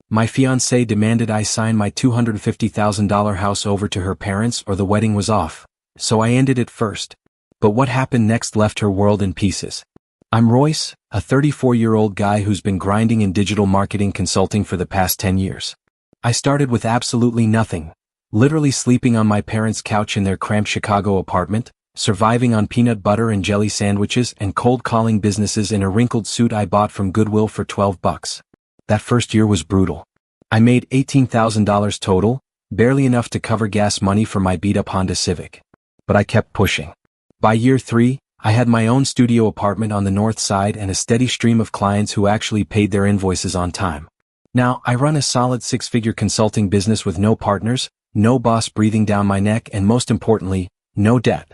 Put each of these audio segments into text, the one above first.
My fiancée demanded I sign my $250,000 house over to her parents or the wedding was off, so I ended it first. But what happened next left her world in pieces. I'm Royce, a 34-year-old guy who's been grinding in digital marketing consulting for the past 10 years. I started with absolutely nothing, literally sleeping on my parents' couch in their cramped Chicago apartment, surviving on peanut butter and jelly sandwiches and cold calling businesses in a wrinkled suit I bought from Goodwill for $12. That first year was brutal. I made $18,000 total, barely enough to cover gas money for my beat-up Honda Civic. But I kept pushing. By year 3, I had my own studio apartment on the north side and a steady stream of clients who actually paid their invoices on time. Now, I run a solid 6-figure consulting business with no partners, no boss breathing down my neck, and most importantly, no debt.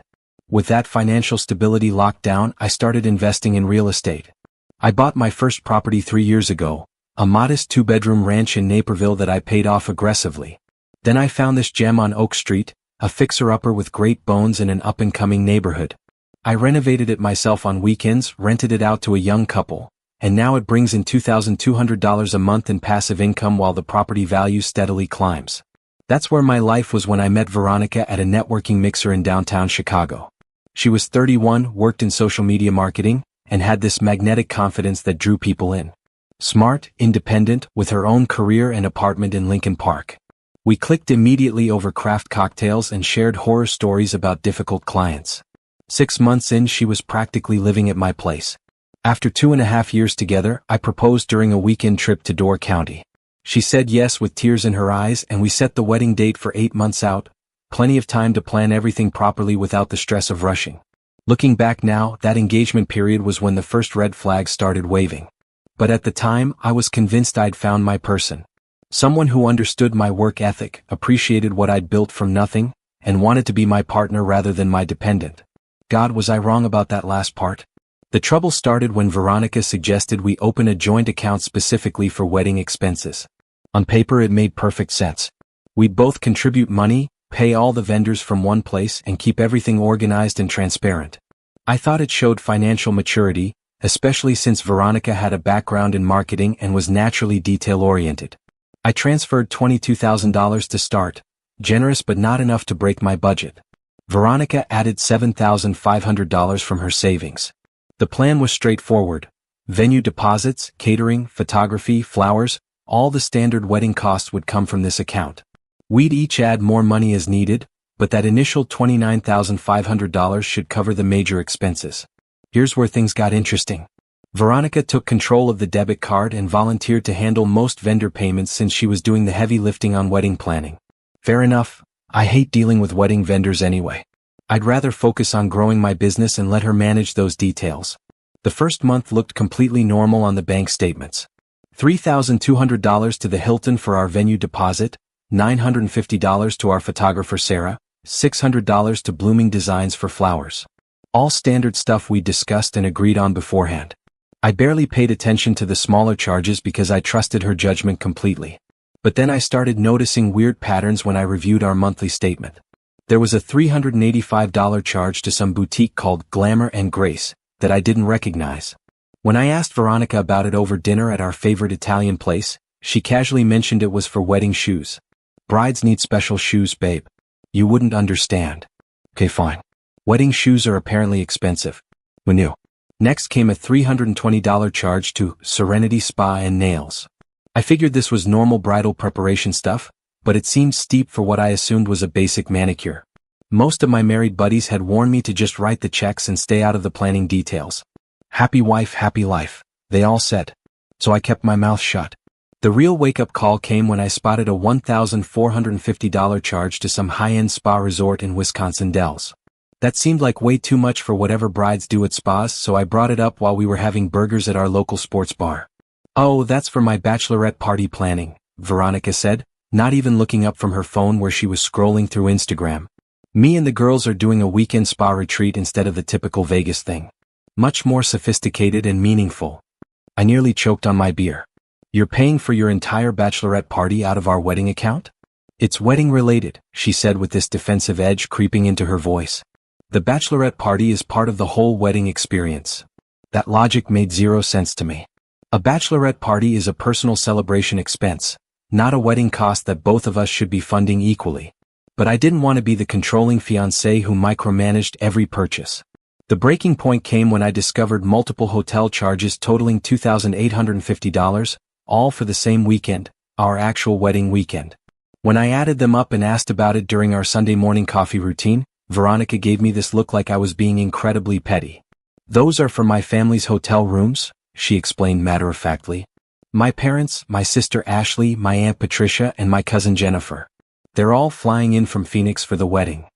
With that financial stability locked down, I started investing in real estate. I bought my first property 3 years ago, a modest 2-bedroom ranch in Naperville that I paid off aggressively. Then I found this gem on Oak Street, a fixer-upper with great bones in an up-and-coming neighborhood. I renovated it myself on weekends, rented it out to a young couple, and now it brings in $2,200 a month in passive income while the property value steadily climbs. That's where my life was when I met Veronica at a networking mixer in downtown Chicago. She was 31, worked in social media marketing, and had this magnetic confidence that drew people in. Smart, independent, with her own career and apartment in Lincoln Park. We clicked immediately over craft cocktails and shared horror stories about difficult clients. 6 months in, she was practically living at my place. After 2.5 years together, I proposed during a weekend trip to Door County. She said yes with tears in her eyes, and we set the wedding date for 8 months out, plenty of time to plan everything properly without the stress of rushing. Looking back now, that engagement period was when the first red flags started waving. But at the time, I was convinced I'd found my person. Someone who understood my work ethic, appreciated what I'd built from nothing, and wanted to be my partner rather than my dependent. God, was I wrong about that last part? The trouble started when Veronica suggested we open a joint account specifically for wedding expenses. On paper, it made perfect sense. We'd both contribute money, pay all the vendors from one place, and keep everything organized and transparent. I thought it showed financial maturity, especially since Veronica had a background in marketing and was naturally detail-oriented. I transferred $22,000 to start, generous but not enough to break my budget. Veronica added $7,500 from her savings. The plan was straightforward. Venue deposits, catering, photography, flowers, all the standard wedding costs would come from this account. We'd each add more money as needed, but that initial $29,500 should cover the major expenses. Here's where things got interesting. Veronica took control of the debit card and volunteered to handle most vendor payments since she was doing the heavy lifting on wedding planning. Fair enough, I hate dealing with wedding vendors anyway. I'd rather focus on growing my business and let her manage those details. The first month looked completely normal on the bank statements. $3,200 to the Hilton for our venue deposit, $950 to our photographer Sarah, $600 to Blooming Designs for flowers. All standard stuff we discussed and agreed on beforehand. I barely paid attention to the smaller charges because I trusted her judgment completely. But then I started noticing weird patterns when I reviewed our monthly statement. There was a $385 charge to some boutique called Glamour and Grace that I didn't recognize. When I asked Veronica about it over dinner at our favorite Italian place, she casually mentioned it was for wedding shoes. Brides need special shoes, babe. You wouldn't understand. Okay, fine. Wedding shoes are apparently expensive. Who knew? Next came a $320 charge to Serenity Spa and Nails. I figured this was normal bridal preparation stuff, but it seemed steep for what I assumed was a basic manicure. Most of my married buddies had warned me to just write the checks and stay out of the planning details. Happy wife, happy life, they all said. So I kept my mouth shut. The real wake-up call came when I spotted a $1,450 charge to some high-end spa resort in Wisconsin Dells. That seemed like way too much for whatever brides do at spas, so I brought it up while we were having burgers at our local sports bar. Oh, that's for my bachelorette party planning, Veronica said, not even looking up from her phone where she was scrolling through Instagram. Me and the girls are doing a weekend spa retreat instead of the typical Vegas thing. Much more sophisticated and meaningful. I nearly choked on my beer. You're paying for your entire bachelorette party out of our wedding account? It's wedding related, she said with this defensive edge creeping into her voice. The bachelorette party is part of the whole wedding experience. That logic made zero sense to me. A bachelorette party is a personal celebration expense, not a wedding cost that both of us should be funding equally. But I didn't want to be the controlling fiancé who micromanaged every purchase. The breaking point came when I discovered multiple hotel charges totaling $2,850, all for the same weekend, our actual wedding weekend. When I added them up and asked about it during our Sunday morning coffee routine, Veronica gave me this look like I was being incredibly petty. "Those are for my family's hotel rooms," she explained matter-of-factly. "My parents, my sister Ashley, my Aunt Patricia, and my cousin Jennifer. They're all flying in from Phoenix for the wedding.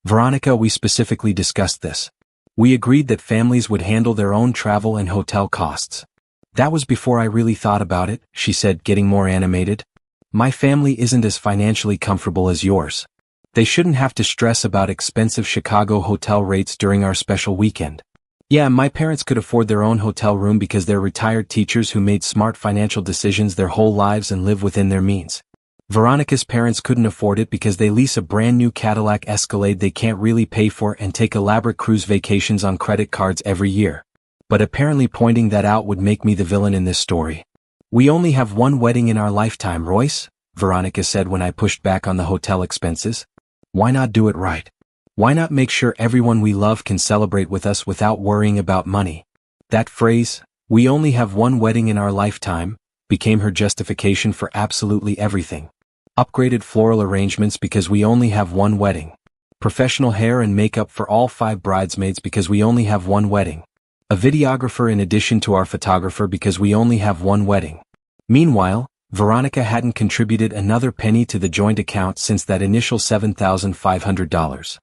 Veronica, we specifically discussed this. We agreed that families would handle their own travel and hotel costs. That was before I really thought about it," she said, getting more animated. "My family isn't as financially comfortable as yours. They shouldn't have to stress about expensive Chicago hotel rates during our special weekend. Yeah, my parents could afford their own hotel room because they're retired teachers who made smart financial decisions their whole lives and live within their means. Veronica's parents couldn't afford it because they lease a brand new Cadillac Escalade they can't really pay for and take elaborate cruise vacations on credit cards every year. But apparently pointing that out would make me the villain in this story. We only have one wedding in our lifetime, Royce," Veronica said when I pushed back on the hotel expenses. "Why not do it right? Why not make sure everyone we love can celebrate with us without worrying about money?" That phrase, "we only have one wedding in our lifetime," became her justification for absolutely everything. Upgraded floral arrangements because we only have one wedding. Professional hair and makeup for all 5 bridesmaids because we only have one wedding. A videographer in addition to our photographer because we only have one wedding. Meanwhile, Veronica hadn't contributed another penny to the joint account since that initial $7,500.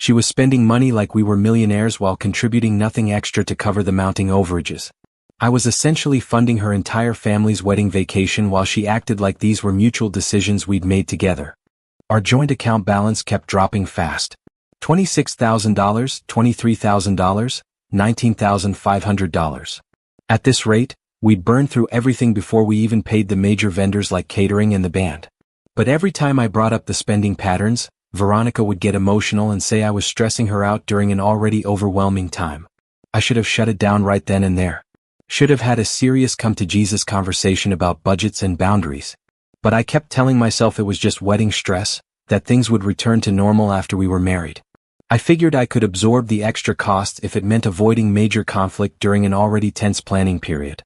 She was spending money like we were millionaires while contributing nothing extra to cover the mounting overages. I was essentially funding her entire family's wedding vacation while she acted like these were mutual decisions we'd made together. Our joint account balance kept dropping fast. $26,000, $23,000, $19,500. At this rate, we'd burned through everything before we even paid the major vendors like catering and the band. But every time I brought up the spending patterns, Veronica would get emotional and say I was stressing her out during an already overwhelming time. I should have shut it down right then and there. Should have had a serious come-to-Jesus conversation about budgets and boundaries. But I kept telling myself it was just wedding stress, that things would return to normal after we were married. I figured I could absorb the extra costs if it meant avoiding major conflict during an already tense planning period.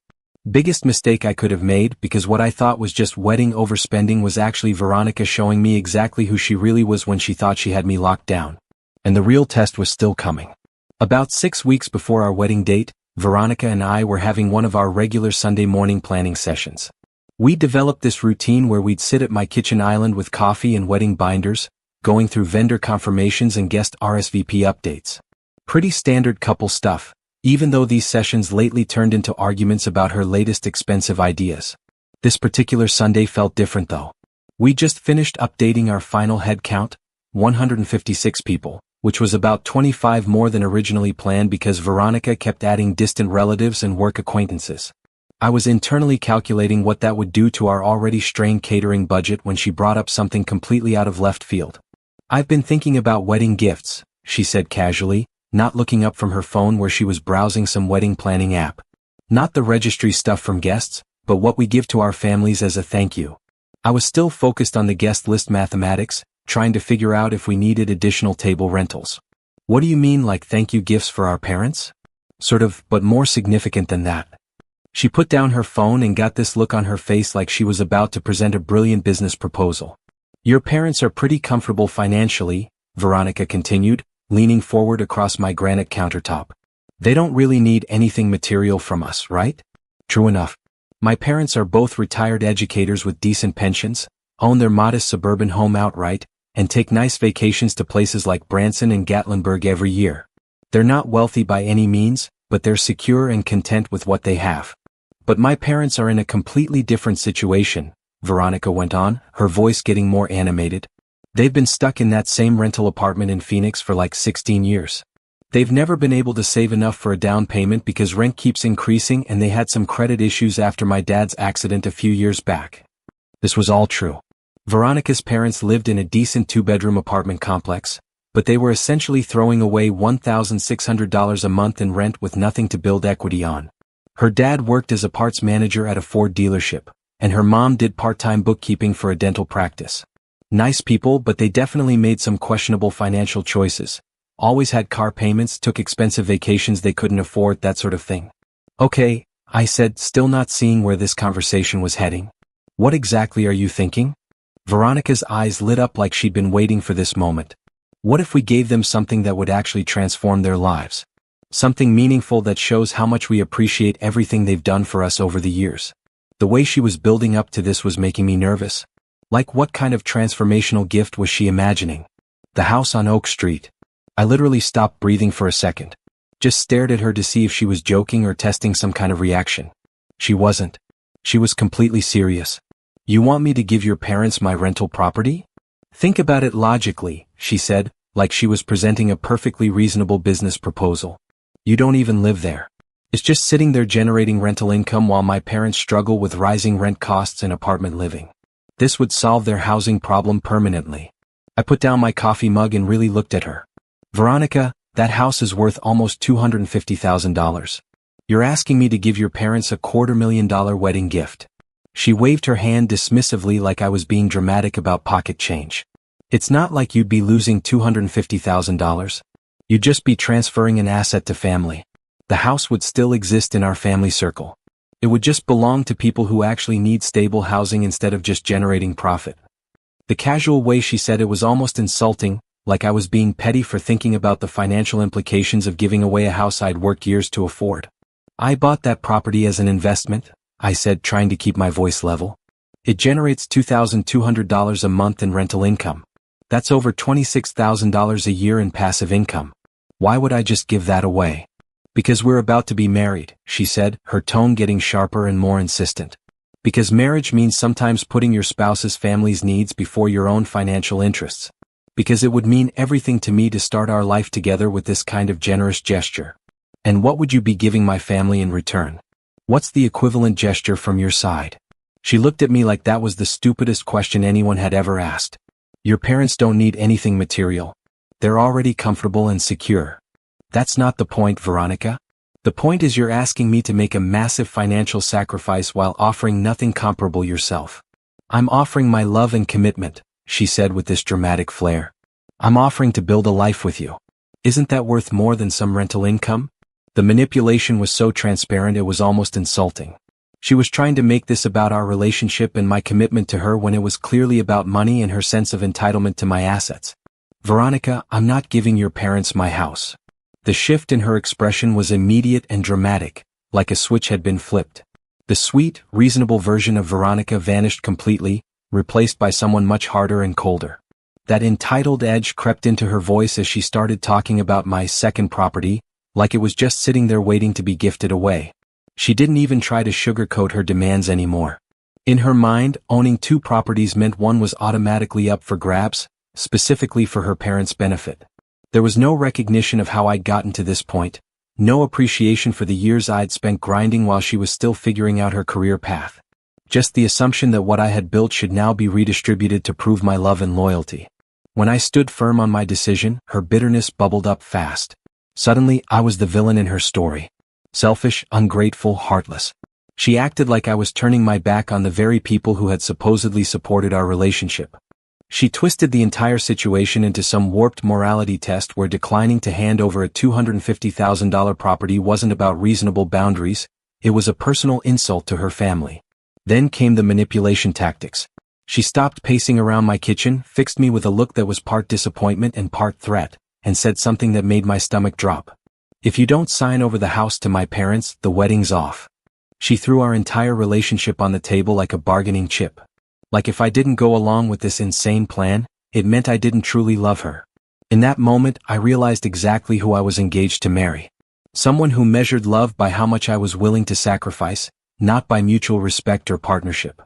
Biggest mistake I could have made because what I thought was just wedding overspending was actually Veronica showing me exactly who she really was when she thought she had me locked down. And the real test was still coming. About 6 weeks before our wedding date, Veronica and I were having one of our regular Sunday morning planning sessions. We developed this routine where we'd sit at my kitchen island with coffee and wedding binders, going through vendor confirmations and guest RSVP updates. Pretty standard couple stuff, even though these sessions lately turned into arguments about her latest expensive ideas. This particular Sunday felt different though. We just finished updating our final head count, 156 people. Which was about 25 more than originally planned because Veronica kept adding distant relatives and work acquaintances. I was internally calculating what that would do to our already strained catering budget when she brought up something completely out of left field. "I've been thinking about wedding gifts," she said casually, not looking up from her phone where she was browsing some wedding planning app. "Not the registry stuff from guests, but what we give to our families as a thank you." I was still focused on the guest list mathematics, trying to figure out if we needed additional table rentals. "What do you mean, like thank you gifts for our parents?" "Sort of, but more significant than that." She put down her phone and got this look on her face like she was about to present a brilliant business proposal. "Your parents are pretty comfortable financially," Veronica continued, leaning forward across my granite countertop. "They don't really need anything material from us, right?" "True enough. My parents are both retired educators with decent pensions, own their modest suburban home outright, and take nice vacations to places like Branson and Gatlinburg every year. They're not wealthy by any means, but they're secure and content with what they have. But my parents are in a completely different situation," Veronica went on, her voice getting more animated. "They've been stuck in that same rental apartment in Phoenix for like 16 years. They've never been able to save enough for a down payment because rent keeps increasing and they had some credit issues after my dad's accident a few years back." This was all true. Veronica's parents lived in a decent 2-bedroom apartment complex, but they were essentially throwing away $1,600 a month in rent with nothing to build equity on. Her dad worked as a parts manager at a Ford dealership, and her mom did part-time bookkeeping for a dental practice. Nice people, but they definitely made some questionable financial choices. Always had car payments, took expensive vacations they couldn't afford, that sort of thing. Okay, I said, still not seeing where this conversation was heading. What exactly are you thinking? Veronica's eyes lit up like she'd been waiting for this moment. What if we gave them something that would actually transform their lives? Something meaningful that shows how much we appreciate everything they've done for us over the years. The way she was building up to this was making me nervous. Like, what kind of transformational gift was she imagining? The house on Oak Street. I literally stopped breathing for a second. Just stared at her to see if she was joking or testing some kind of reaction. She wasn't. She was completely serious. You want me to give your parents my rental property? Think about it logically, she said, like she was presenting a perfectly reasonable business proposal. You don't even live there. It's just sitting there generating rental income while my parents struggle with rising rent costs and apartment living. This would solve their housing problem permanently. I put down my coffee mug and really looked at her. Veronica, that house is worth almost $250,000. You're asking me to give your parents a $250,000 wedding gift. She waved her hand dismissively like I was being dramatic about pocket change. It's not like you'd be losing $250,000. You'd just be transferring an asset to family. The house would still exist in our family circle. It would just belong to people who actually need stable housing instead of just generating profit. The casual way she said it was almost insulting, like I was being petty for thinking about the financial implications of giving away a house I'd worked years to afford. I bought that property as an investment, I said, trying to keep my voice level. It generates $2,200 a month in rental income. That's over $26,000 a year in passive income. Why would I just give that away? Because we're about to be married, she said, her tone getting sharper and more insistent. Because marriage means sometimes putting your spouse's family's needs before your own financial interests. Because it would mean everything to me to start our life together with this kind of generous gesture. And what would you be giving my family in return? What's the equivalent gesture from your side? She looked at me like that was the stupidest question anyone had ever asked. Your parents don't need anything material. They're already comfortable and secure. That's not the point, Veronica. The point is you're asking me to make a massive financial sacrifice while offering nothing comparable yourself. I'm offering my love and commitment, she said with this dramatic flair. I'm offering to build a life with you. Isn't that worth more than some rental income? The manipulation was so transparent it was almost insulting. She was trying to make this about our relationship and my commitment to her when it was clearly about money and her sense of entitlement to my assets. Veronica, I'm not giving your parents my house. The shift in her expression was immediate and dramatic, like a switch had been flipped. The sweet, reasonable version of Veronica vanished completely, replaced by someone much harder and colder. That entitled edge crept into her voice as she started talking about my second property, like it was just sitting there waiting to be gifted away. She didn't even try to sugarcoat her demands anymore. In her mind, owning two properties meant one was automatically up for grabs, specifically for her parents' benefit. There was no recognition of how I'd gotten to this point, no appreciation for the years I'd spent grinding while she was still figuring out her career path. Just the assumption that what I had built should now be redistributed to prove my love and loyalty. When I stood firm on my decision, her bitterness bubbled up fast. Suddenly, I was the villain in her story. Selfish, ungrateful, heartless. She acted like I was turning my back on the very people who had supposedly supported our relationship. She twisted the entire situation into some warped morality test where declining to hand over a $250,000 property wasn't about reasonable boundaries, it was a personal insult to her family. Then came the manipulation tactics. She stopped pacing around my kitchen, fixed me with a look that was part disappointment and part threat, and said something that made my stomach drop. If you don't sign over the house to my parents, the wedding's off. She threw our entire relationship on the table like a bargaining chip. Like if I didn't go along with this insane plan, it meant I didn't truly love her. In that moment, I realized exactly who I was engaged to marry. Someone who measured love by how much I was willing to sacrifice, not by mutual respect or partnership.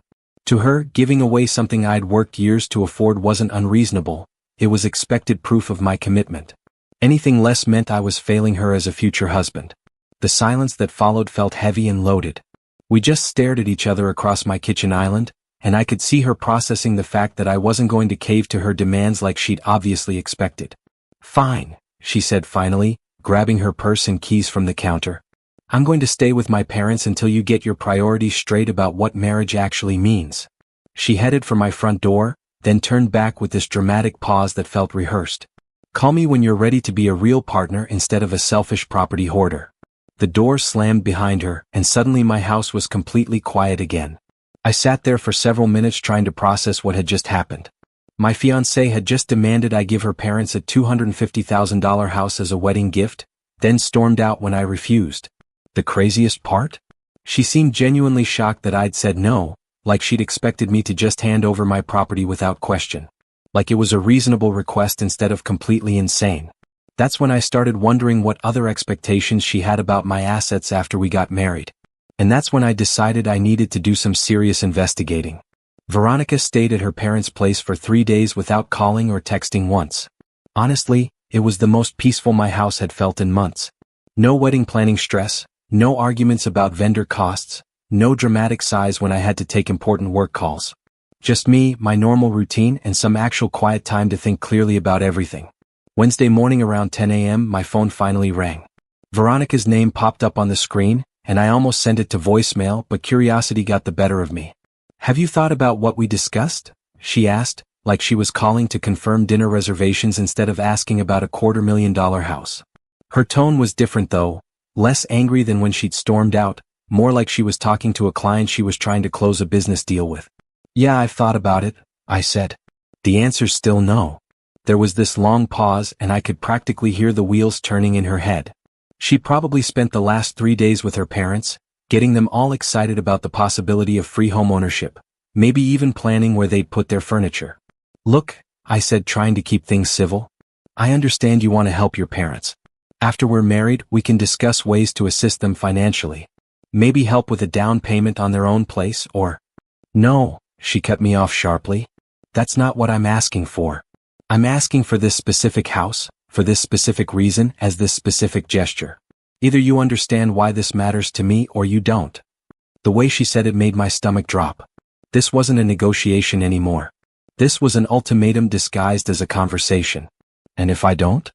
To her, giving away something I'd worked years to afford wasn't unreasonable, it was expected proof of my commitment. Anything less meant I was failing her as a future husband. The silence that followed felt heavy and loaded. We just stared at each other across my kitchen island, and I could see her processing the fact that I wasn't going to cave to her demands like she'd obviously expected. Fine, she said finally, grabbing her purse and keys from the counter. I'm going to stay with my parents until you get your priorities straight about what marriage actually means. She headed for my front door, then turned back with this dramatic pause that felt rehearsed. Call me when you're ready to be a real partner instead of a selfish property hoarder. The door slammed behind her, and suddenly my house was completely quiet again. I sat there for several minutes trying to process what had just happened. My fiancée had just demanded I give her parents a $250,000 house as a wedding gift, then stormed out when I refused. The craziest part? She seemed genuinely shocked that I'd said no, like she'd expected me to just hand over my property without question. Like it was a reasonable request instead of completely insane. That's when I started wondering what other expectations she had about my assets after we got married. And that's when I decided I needed to do some serious investigating. Veronica stayed at her parents' place for 3 days without calling or texting once. Honestly, it was the most peaceful my house had felt in months. No wedding planning stress, no arguments about vendor costs, no dramatic sighs when I had to take important work calls. Just me, my normal routine, and some actual quiet time to think clearly about everything. Wednesday morning around 10 a.m. my phone finally rang. Veronica's name popped up on the screen, and I almost sent it to voicemail, but curiosity got the better of me. Have you thought about what we discussed? She asked, like she was calling to confirm dinner reservations instead of asking about a $250,000 house. Her tone was different though, less angry than when she'd stormed out, more like she was talking to a client she was trying to close a business deal with. Yeah, I've thought about it, I said. The answer's still no. There was this long pause and I could practically hear the wheels turning in her head. She probably spent the last 3 days with her parents, getting them all excited about the possibility of free home ownership, maybe even planning where they'd put their furniture. Look, I said, trying to keep things civil. I understand you want to help your parents. After we're married, we can discuss ways to assist them financially. Maybe help with a down payment on their own place or... No, she cut me off sharply. That's not what I'm asking for. I'm asking for this specific house, for this specific reason, as this specific gesture. Either you understand why this matters to me or you don't. The way she said it made my stomach drop. This wasn't a negotiation anymore. This was an ultimatum disguised as a conversation. And if I don't?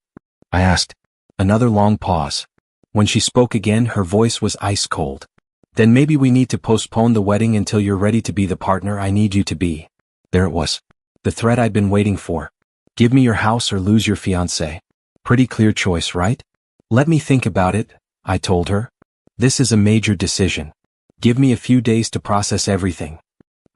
I asked. Another long pause. When she spoke again, her voice was ice cold. Then maybe we need to postpone the wedding until you're ready to be the partner I need you to be. There it was. The threat I'd been waiting for. Give me your house or lose your fiancé. Pretty clear choice, right? Let me think about it, I told her. This is a major decision. Give me a few days to process everything.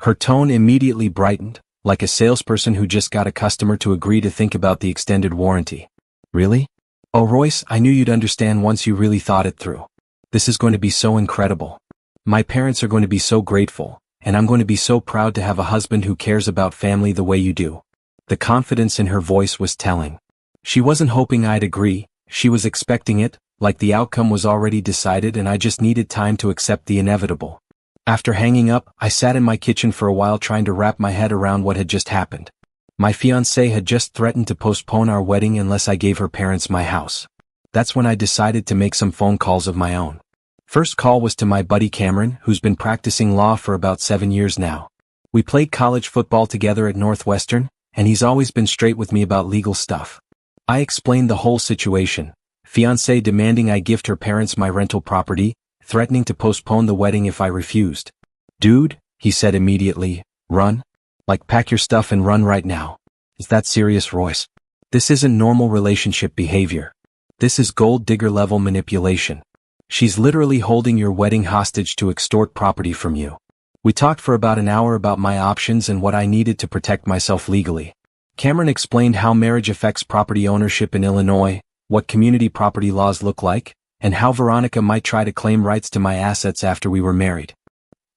Her tone immediately brightened, like a salesperson who just got a customer to agree to think about the extended warranty. Really? Oh, Royce, I knew you'd understand once you really thought it through. This is going to be so incredible. My parents are going to be so grateful, and I'm going to be so proud to have a husband who cares about family the way you do. The confidence in her voice was telling. She wasn't hoping I'd agree, she was expecting it, like the outcome was already decided and I just needed time to accept the inevitable. After hanging up, I sat in my kitchen for a while trying to wrap my head around what had just happened. My fiancée had just threatened to postpone our wedding unless I gave her parents my house. That's when I decided to make some phone calls of my own. First call was to my buddy Cameron, who's been practicing law for about 7 years now. We played college football together at Northwestern, and he's always been straight with me about legal stuff. I explained the whole situation. Fiancée demanding I gift her parents my rental property, threatening to postpone the wedding if I refused. Dude, he said immediately, run? Like pack your stuff and run right now. Is that serious, Royce? This isn't normal relationship behavior. This is gold digger level manipulation. She's literally holding your wedding hostage to extort property from you. We talked for about an hour about my options and what I needed to protect myself legally. Cameron explained how marriage affects property ownership in Illinois, what community property laws look like, and how Veronica might try to claim rights to my assets after we were married.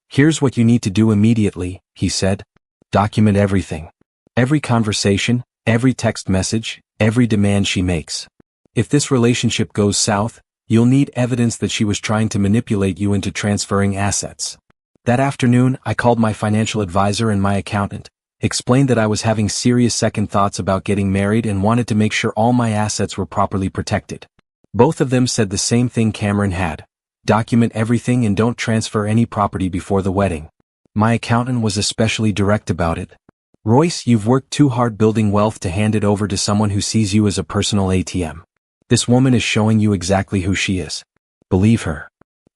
Here's what you need to do immediately, he said. Document everything. Every conversation, every text message, every demand she makes. If this relationship goes south, you'll need evidence that she was trying to manipulate you into transferring assets. That afternoon, I called my financial advisor and my accountant, explained that I was having serious second thoughts about getting married and wanted to make sure all my assets were properly protected. Both of them said the same thing Cameron had. Document everything and don't transfer any property before the wedding. My accountant was especially direct about it. Royce, you've worked too hard building wealth to hand it over to someone who sees you as a personal ATM. This woman is showing you exactly who she is. Believe her.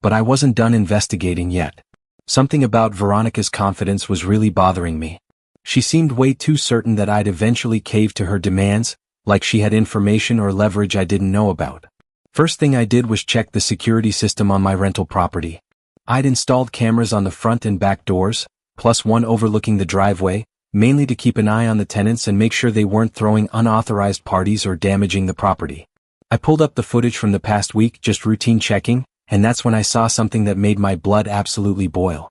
But I wasn't done investigating yet. Something about Veronica's confidence was really bothering me. She seemed way too certain that I'd eventually cave to her demands, like she had information or leverage I didn't know about. First thing I did was check the security system on my rental property. I'd installed cameras on the front and back doors, plus one overlooking the driveway, mainly to keep an eye on the tenants and make sure they weren't throwing unauthorized parties or damaging the property. I pulled up the footage from the past week, just routine checking, and that's when I saw something that made my blood absolutely boil.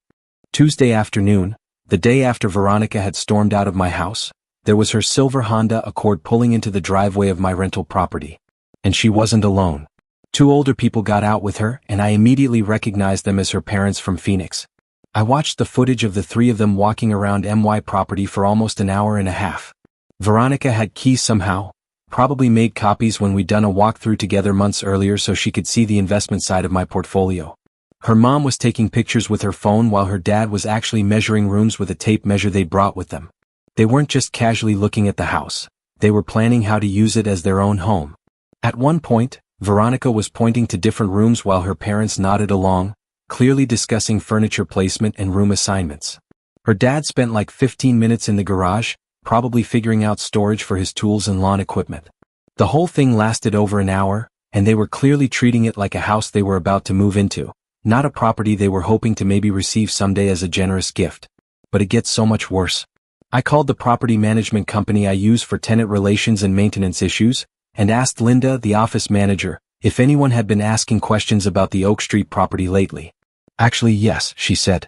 Tuesday afternoon, the day after Veronica had stormed out of my house, there was her silver Honda Accord pulling into the driveway of my rental property. And she wasn't alone. Two older people got out with her, and I immediately recognized them as her parents from Phoenix. I watched the footage of the three of them walking around my property for almost an hour and a half. Veronica had keys somehow, probably made copies when we'd done a walkthrough together months earlier so she could see the investment side of my portfolio. Her mom was taking pictures with her phone while her dad was actually measuring rooms with a tape measure they brought with them. They weren't just casually looking at the house, they were planning how to use it as their own home. At one point, Veronica was pointing to different rooms while her parents nodded along, clearly discussing furniture placement and room assignments. Her dad spent like 15 minutes in the garage, probably figuring out storage for his tools and lawn equipment. The whole thing lasted over an hour, and they were clearly treating it like a house they were about to move into, not a property they were hoping to maybe receive someday as a generous gift. But it gets so much worse. I called the property management company I use for tenant relations and maintenance issues, and asked Linda, the office manager, if anyone had been asking questions about the Oak Street property lately. Actually, yes, she said.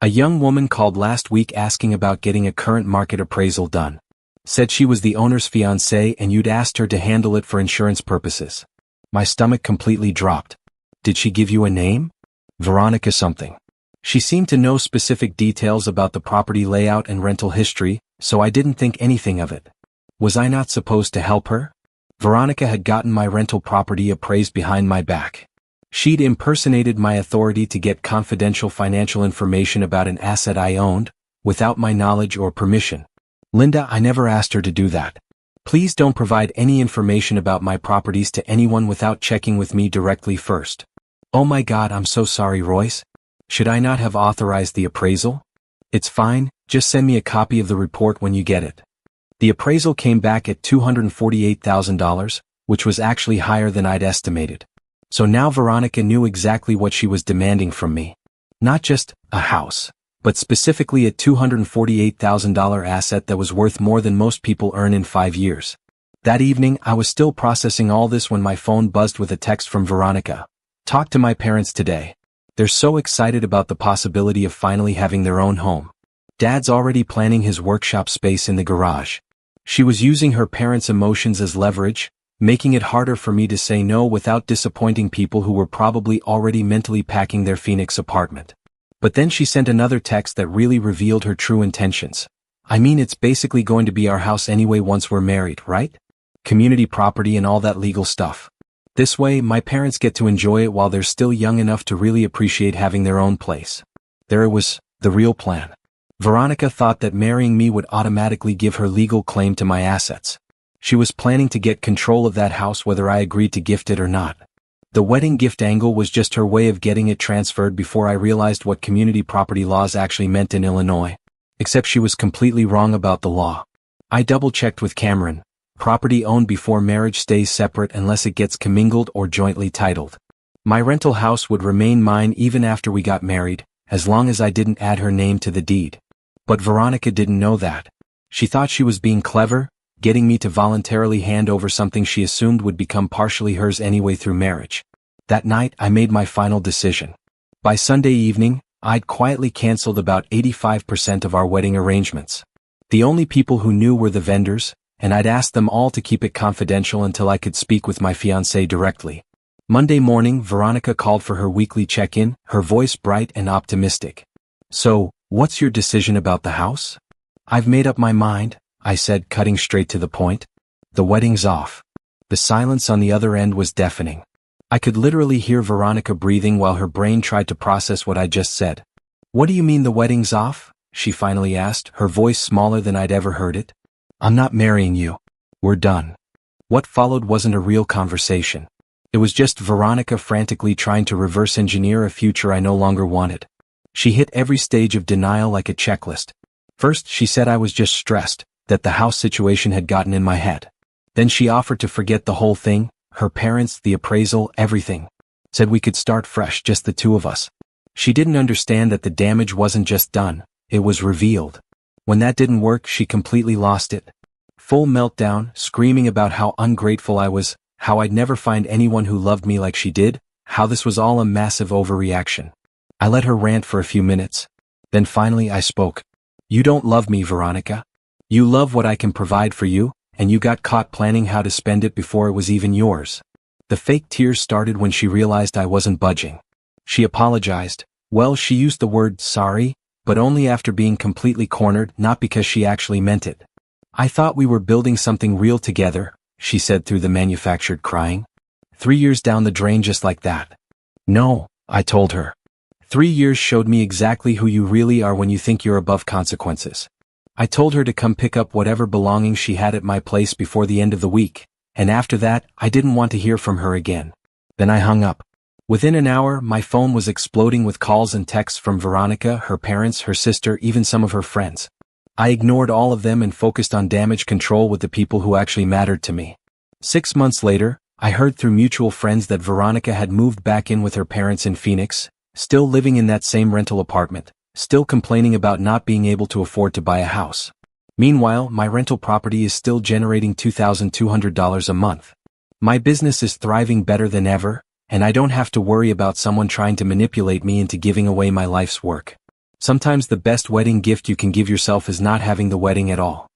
A young woman called last week asking about getting a current market appraisal done. Said she was the owner's fiancée and you'd asked her to handle it for insurance purposes. My stomach completely dropped. Did she give you a name? Veronica something. She seemed to know specific details about the property layout and rental history, so I didn't think anything of it. Was I not supposed to help her? Veronica had gotten my rental property appraised behind my back. She'd impersonated my authority to get confidential financial information about an asset I owned, without my knowledge or permission. Linda, I never asked her to do that. Please don't provide any information about my properties to anyone without checking with me directly first. Oh my God, I'm so sorry, Royce. Should I not have authorized the appraisal? It's fine, just send me a copy of the report when you get it. The appraisal came back at $248,000, which was actually higher than I'd estimated. So now Veronica knew exactly what she was demanding from me. Not just a house, but specifically a $248,000 asset that was worth more than most people earn in 5 years. That evening, I was still processing all this when my phone buzzed with a text from Veronica. Talk to my parents today. They're so excited about the possibility of finally having their own home. Dad's already planning his workshop space in the garage. She was using her parents' emotions as leverage, making it harder for me to say no without disappointing people who were probably already mentally packing their Phoenix apartment. But then she sent another text that really revealed her true intentions. I mean, it's basically going to be our house anyway once we're married, right? Community property and all that legal stuff. This way, my parents get to enjoy it while they're still young enough to really appreciate having their own place. There it was, the real plan. Veronica thought that marrying me would automatically give her legal claim to my assets. She was planning to get control of that house whether I agreed to gift it or not. The wedding gift angle was just her way of getting it transferred before I realized what community property laws actually meant in Illinois. Except she was completely wrong about the law. I double-checked with Cameron. Property owned before marriage stays separate unless it gets commingled or jointly titled. My rental house would remain mine even after we got married, as long as I didn't add her name to the deed. But Veronica didn't know that. She thought she was being clever, getting me to voluntarily hand over something she assumed would become partially hers anyway through marriage. That night, I made my final decision. By Sunday evening, I'd quietly canceled about 85% of our wedding arrangements. The only people who knew were the vendors, and I'd asked them all to keep it confidential until I could speak with my fiancé directly. Monday morning, Veronica called for her weekly check-in, her voice bright and optimistic. So, what's your decision about the house? I've made up my mind, I said, cutting straight to the point. The wedding's off. The silence on the other end was deafening. I could literally hear Veronica breathing while her brain tried to process what I just said. What do you mean the wedding's off? She finally asked, her voice smaller than I'd ever heard it. I'm not marrying you. We're done. What followed wasn't a real conversation. It was just Veronica frantically trying to reverse engineer a future I no longer wanted. She hit every stage of denial like a checklist. First, she said I was just stressed, that the house situation had gotten in my head. Then she offered to forget the whole thing, her parents, the appraisal, everything. Said we could start fresh, just the two of us. She didn't understand that the damage wasn't just done, it was revealed. When that didn't work, she completely lost it. Full meltdown, screaming about how ungrateful I was, how I'd never find anyone who loved me like she did, how this was all a massive overreaction. I let her rant for a few minutes. Then finally I spoke. You don't love me, Veronica. You love what I can provide for you, and you got caught planning how to spend it before it was even yours. The fake tears started when she realized I wasn't budging. She apologized. Well, she used the word sorry, but only after being completely cornered, not because she actually meant it. I thought we were building something real together, she said through the manufactured crying. 3 years down the drain just like that. No, I told her. 3 years showed me exactly who you really are when you think you're above consequences. I told her to come pick up whatever belongings she had at my place before the end of the week, and after that, I didn't want to hear from her again. Then I hung up. Within an hour, my phone was exploding with calls and texts from Veronica, her parents, her sister, even some of her friends. I ignored all of them and focused on damage control with the people who actually mattered to me. 6 months later, I heard through mutual friends that Veronica had moved back in with her parents in Phoenix, still living in that same rental apartment, still complaining about not being able to afford to buy a house. Meanwhile, my rental property is still generating $2,200 a month. My business is thriving better than ever, and I don't have to worry about someone trying to manipulate me into giving away my life's work. Sometimes the best wedding gift you can give yourself is not having the wedding at all.